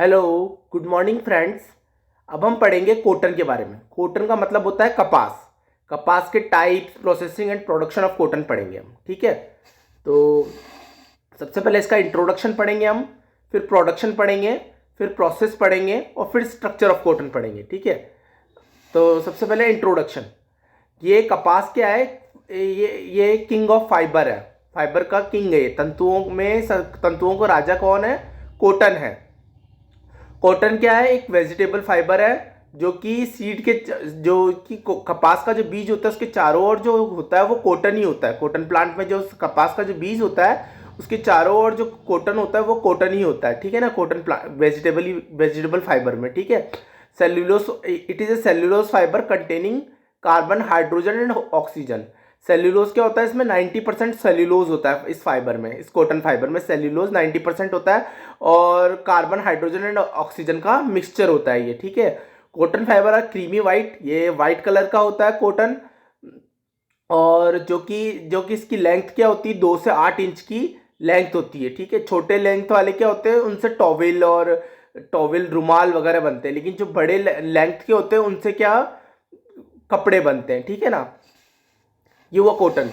Hello, good morning friends. अब हम पढ़ेंगे कॉटन के बारे में। कॉटन का मतलब होता है कपास। कपास के types, processing and production of cotton पढ़ेंगे हम। ठीक है, तो सबसे पहले इसका इंट्रोडक्शन पढ़ेंगे हम, फिर प्रोडक्शन पढ़ेंगे, फिर प्रोसेस पढ़ेंगे और फिर स्ट्रक्चर ऑफ कॉटन पढ़ेंगे। ठीक है, तो सबसे पहले इंट्रोडक्शन। ये कपास क्या है? ये किंग ऑफ फाइबर है। फाइबर का किंग है। तंतुओं में तंतुओं का राजा कौन है? कॉटन है। कॉटन क्या है? एक वेजिटेबल फाइबर है जो कि सीड के जो कि कपास का जो बीज होता है उसके चारों ओर जो होता है वो कॉटन ही होता है। कॉटन प्लांट में जो कपास का जो बीज होता है उसके चारों ओर जो कॉटन होता है वो कॉटन ही होता है। ठीक है ना, कॉटन प्लांट वेजिटेबल फाइबर में। ठीक है, cellulose, it is A cellulose fibre containing carbon, hydrogen and oxygen. Cellulose क्या होता है? इसमें 90% सेल्यूलोज होता है। इस फाइबर में, इस कॉटन फाइबर में सेल्यूलोज 90% होता है और कार्बन, हाइड्रोजन एंड ऑक्सीजन का मिक्सचर होता है ये। ठीक है, cotton fibre are creamy white, ये वाइट कलर का होता है कॉटन। और जो कि इसकी लेंथ क्या होती है? 2 से 8 इंच की लेंथ होती है। ठीक है, छोटे लेंथ वाले क्या होते हैं? उनसे टॉवेल रुमाल वगैरह बनते हैं, लेकिन जो बड़े लेंथ के होते हैं उनसे क्या कपड़े बनते हैं। ठीक है ना, ये हुआ कॉटन।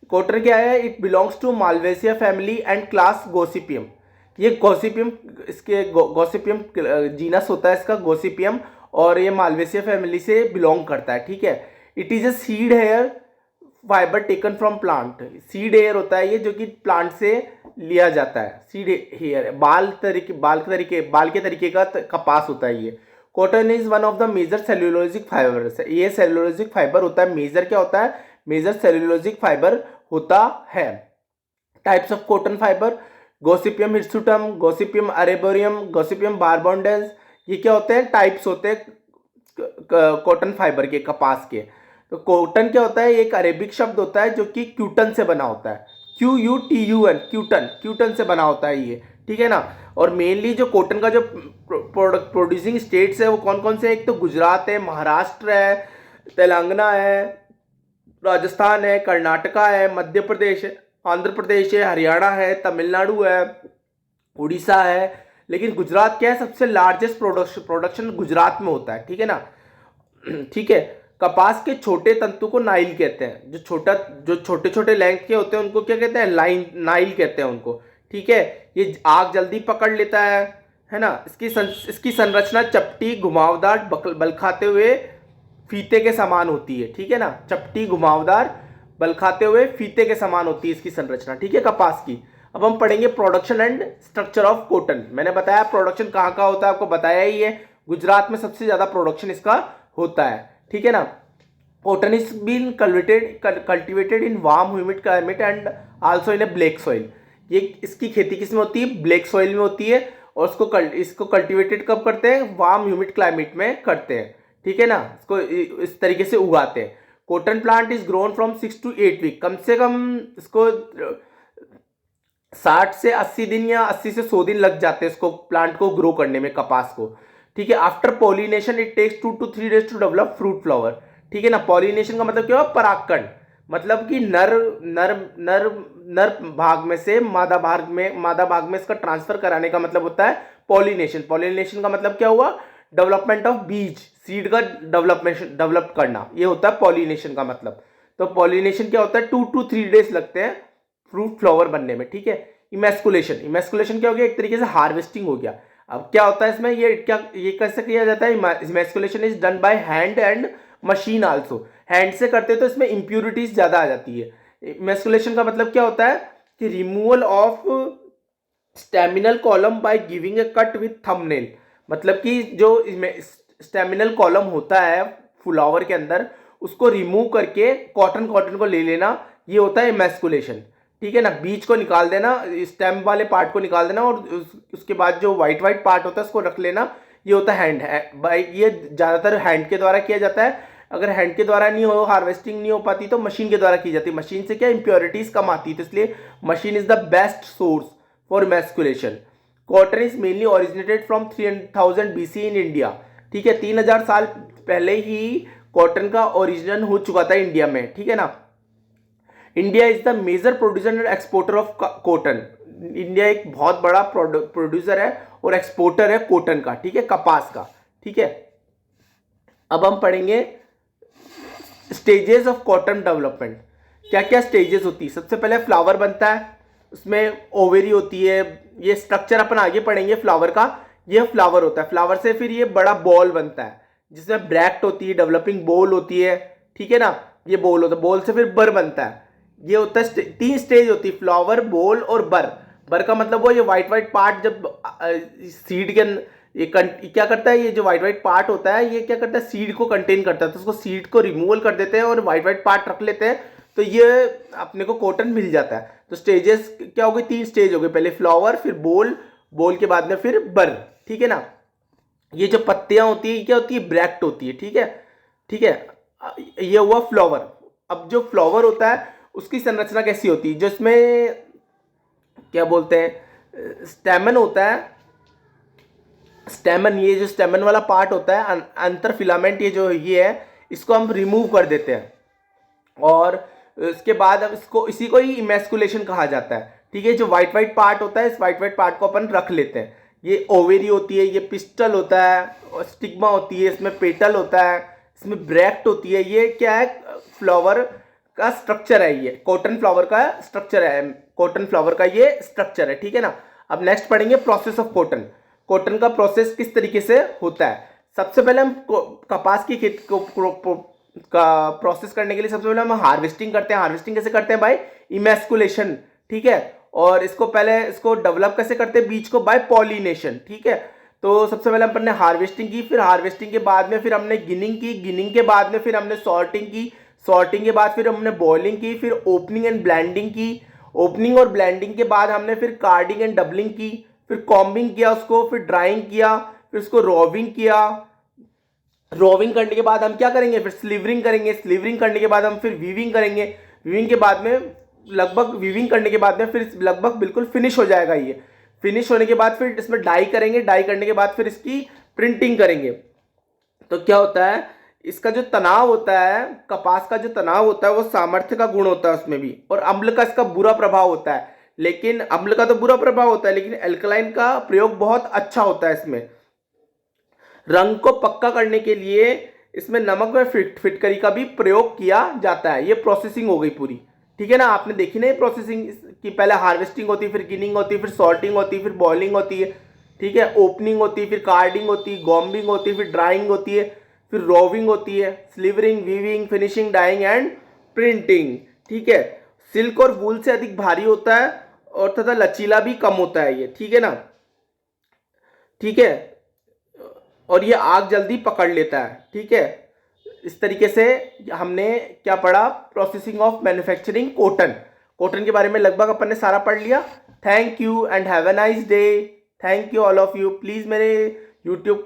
कॉटन क्या है? It belongs to Malvaceae family and class Gossypium. ये गोसिपियम, इसके गोसिपियम जीनस होता है इसका, गोसिपियम। और ये मालवेसिया फैमिली से बिलोंग करता है। ठीक है, it is a seed hair fibre taken from plant. Seed hair होता है ये, जो कि प्लांट से लिया जाता है। सीड हेयर बाल के तरीके का कपास होता है ये। Cotton is one of the major cellulosic fibres. ये सेल्यूलोजिक फाइबर होता है। मेजर क्या होता है? मेजर सेल्यूलोजिक फाइबर होता है। Types of cotton fibre: Gossypium hirsutum, Gossypium arboreum, Gossypium barbadense. ये क्या होते हैं? टाइप्स होते हैं कॉटन फाइबर के, कपास के। तो कॉटन क्या होता है? एक अरेबिक शब्द होता है जो कि क्यूटन से बना होता है। QUTUN, क्यूटन, क्यूटन से बना होता है ये। ठीक है ना। और मेनली जो कॉटन का जो प्रोड्यूसिंग स्टेट्स है वो कौन कौन से? एक तो गुजरात है, महाराष्ट्र है, तेलंगाना है, राजस्थान है, कर्नाटका है, मध्य प्रदेश है, आंध्र प्रदेश है, हरियाणा है, तमिलनाडु है, उड़ीसा है। लेकिन गुजरात क्या है? सबसे लार्जेस्ट प्रोडक्शन गुजरात में होता है। ठीक है ना। ठीक है, कपास के छोटे तंतु को नाइल कहते हैं। जो छोटे छोटे लेंथ के होते हैं उनको क्या कहते हैं? नाइल कहते हैं उनको। ठीक है, ये आग जल्दी पकड़ लेता है ना। इसकी संरचना चपटी, घुमावदार, बल खाते हुए फीते के समान होती है। ठीक है ना, चपटी, घुमावदार, बल खाते हुए फीते के समान होती है इसकी संरचना। ठीक है, कपास की। अब हम पढ़ेंगे production and structure of cotton. मैंने बताया प्रोडक्शन कहाँ कहाँ होता है, आपको बताया ही है। गुजरात में सबसे ज्यादा प्रोडक्शन इसका होता है। ठीक है ना। Cotton is been cultivated in warm humid climate and also in a black soil. ये इसकी खेती किस में होती है? ब्लैक सॉइल में होती है। और इसको कल्टिवेटेड कब करते हैं? वार्म ह्यूमिड क्लाइमेट में करते हैं। ठीक है ना, इसको इस तरीके से उगाते हैं। Cotton plant is grown from 6 to 8 week. कम से कम इसको 60 से 80 दिन या 80 से 100 दिन लग जाते हैं इसको, प्लांट को ग्रो करने में, कपास को। ठीक है, after pollination it takes 2 to 3 days to develop fruit flower. ठीक है ना। पॉलिनेशन का मतलब क्या है? परागकण। मतलब कि नर नर नर नर भाग में से मादा भाग में इसका ट्रांसफर कराने का मतलब होता है पॉलिनेशन। पॉलिनेशन का मतलब क्या हुआ? डेवलपमेंट ऑफ बीज, सीड का डेवलप करना, ये होता है पॉलिनेशन का मतलब। तो पॉलिनेशन क्या होता है? 2 to 3 days लगते हैं फ्रूट फ्लावर बनने में। ठीक है। इमेस्कुलेशन क्या हो गया? एक तरीके से हार्वेस्टिंग हो गया। अब क्या होता है इसमें? ये कैसे किया जाता है? Emasculation is done by hand and machine also. Hand से करते तो इसमें इंप्यूरिटीज ज्यादा आ जाती है। इमेस्कुलेशन का मतलब क्या होता है? कि removal of staminal column by giving a cut with thumbnail. मतलब कि जो स्टेमिनल कॉलम होता है फ्लावर के अंदर, उसको रिमूव करके कॉटन को ले लेना, ये होता है इमेस्कुलेशन। ठीक है ना। बीज को निकाल देना, स्टेम वाले पार्ट को निकाल देना और उसके बाद जो व्हाइट पार्ट होता है उसको रख लेना, ये होता है हैंड। ये ज्यादातर हैंड के द्वारा किया जाता है। अगर हैंड के द्वारा नहीं हो, हार्वेस्टिंग नहीं हो पाती, तो मशीन के द्वारा की जाती है। मशीन से क्या इंप्योरिटीज कम आती है, तो इसलिए machine is the best source for emasculation. Cotton is mainly originated from 3000 BC in India. ठीक है, 3000 साल पहले ही कॉटन का ओरिजिन हो चुका था इंडिया में। ठीक है ना। India is the major producer and exporter of cotton. India एक बहुत बड़ा प्रोड्यूसर है और एक्सपोर्टर है कॉटन का, ठीक है, कपास का, ठीक है। अब हम पढ़ेंगे स्टेजेस ऑफ कॉटन डेवलपमेंट। क्या क्या स्टेजेस होती है। सबसे पहले फ्लावर बनता है, उसमें ओवेरी होती है, ये स्ट्रक्चर अपन आगे पढ़ेंगे फ्लावर का। ये फ्लावर होता है, फ्लावर से फिर ये बड़ा बॉल बनता है जिसमें ब्रैक्ट होती है, डेवलपिंग बॉल होती है, ठीक है ना, ये बॉल होता है, बॉल से फिर बर बनता है। ये होता है 3 स्टेज होती है, फ्लावर, बॉल और बर। बर का मतलब वो ये वाइट वाइट पार्ट जब सीड के ये क्या करता है, ये जो व्हाइट व्हाइट पार्ट होता है ये क्या करता है, सीड को कंटेन करता है, तो उसको सीड को रिमूवल कर देते हैं और व्हाइट व्हाइट पार्ट रख लेते हैं, तो ये अपने को कॉटन मिल जाता है। तो स्टेजेस क्या हो गई, 3 स्टेज हो गए, पहले फ्लावर, फिर बॉल, बॉल के बाद में फिर बर, ठीक है ना। ये जो पत्तियां होती है क्या होती है, ब्रैक्ट होती है, ठीक है, ठीक है। ये हुआ फ्लावर। अब जो फ्लावर होता है उसकी संरचना कैसी होती है, जो इसमें क्या बोलते हैं, स्टेमन होता है, स्टेमन, ये जो स्टेमन वाला पार्ट होता है, अंतर फिलामेंट, ये जो ये है, इसको हम रिमूव कर देते हैं और इसके बाद अब इसको, इसी को ही इमेस्कुलेशन कहा जाता है, ठीक है। जो व्हाइट व्हाइट पार्ट होता है, इस व्हाइट व्हाइट पार्ट को अपन रख लेते हैं। ये ओवेरी होती है, ये पिस्टल होता है, और स्टिग्मा होती है, इसमें पेटल होता है, इसमें ब्रैक्ट होती है। ये क्या है, फ्लावर का स्ट्रक्चर है, ये कॉटन फ्लावर का स्ट्रक्चर है, कॉटन फ्लावर का ये स्ट्रक्चर है, ठीक है ना। अब नेक्स्ट पढ़ेंगे प्रोसेस ऑफ कॉटन। कॉटन का प्रोसेस किस तरीके से होता है। सबसे पहले हम कपास की खेत को का प्रोसेस करने के लिए सबसे पहले हम हार्वेस्टिंग करते हैं। हार्वेस्टिंग कैसे करते हैं भाई, इमेस्कुलेशन, ठीक है। और इसको पहले इसको डेवलप कैसे करते हैं, बीज को, बाय पॉलिनेशन, ठीक है। तो सबसे पहले अपन ने हार्वेस्टिंग की, फिर हार्वेस्टिंग के बाद में फिर हमने गिनिंग की, गिनिंग के बाद में फिर हमने सॉर्टिंग की, सॉर्टिंग के बाद फिर हमने बॉइलिंग की, फिर ओपनिंग एंड ब्लेंडिंग की, ओपनिंग और ब्लेंडिंग के बाद हमने फिर कार्डिंग एंड डबलिंग की, फिर कॉम्बिंग किया उसको, फिर ड्राइंग किया, फिर उसको रोविंग किया। रोविंग करने के बाद हम क्या करेंगे, फिर स्लीवरिंग करेंगे, स्लीवरिंग करने के बाद हम फिर वीविंग करेंगे, वीविंग के बाद में लगभग, वीविंग करने के बाद में फिर लगभग बिल्कुल फिनिश हो जाएगा ये। फिनिश होने के बाद फिर इसमें डाई करेंगे, डाई करने के बाद फिर इसकी प्रिंटिंग करेंगे। तो क्या होता है, इसका जो तनाव होता है, कपास का जो तनाव होता है, वो सामर्थ्य का गुण होता है उसमें भी, और अम्ल का इसका बुरा प्रभाव होता है। लेकिन अम्ल का तो बुरा प्रभाव होता है, लेकिन एल्कलाइन का प्रयोग बहुत अच्छा होता है इसमें। रंग को पक्का करने के लिए इसमें नमक व फिटकरी का भी प्रयोग किया जाता है। ये प्रोसेसिंग हो गई पूरी, ठीक है ना। आपने देखी ना ये प्रोसेसिंग की, पहले हार्वेस्टिंग होती है, फिर गिनिंग होती है, फिर सॉर्टिंग होती है, फिर बॉइलिंग होती है, ठीक है, ओपनिंग होती है, फिर कार्डिंग होती है, गॉम्बिंग होती है, फिर ड्राइंग होती है, फिर रोविंग होती है, slivering, weaving, finishing, dyeing and printing, ठीक है। सिल्क और वूल से अधिक भारी होता है और तथा लचीला भी कम होता है ये, ठीक है ना, ठीक है। और ये आग जल्दी पकड़ लेता है, ठीक है। इस तरीके से हमने क्या पढ़ा, processing of manufacturing cotton. Cotton के बारे में लगभग अपन ने सारा पढ़ लिया। Thank you and have a nice day. Thank you all of you. Please मेरे यूट्यूब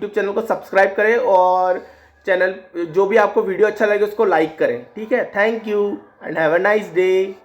चैनल को सब्सक्राइब करें और चैनल जो भी आपको वीडियो अच्छा लगे उसको लाइक करें, ठीक है। Thank you and have a nice day.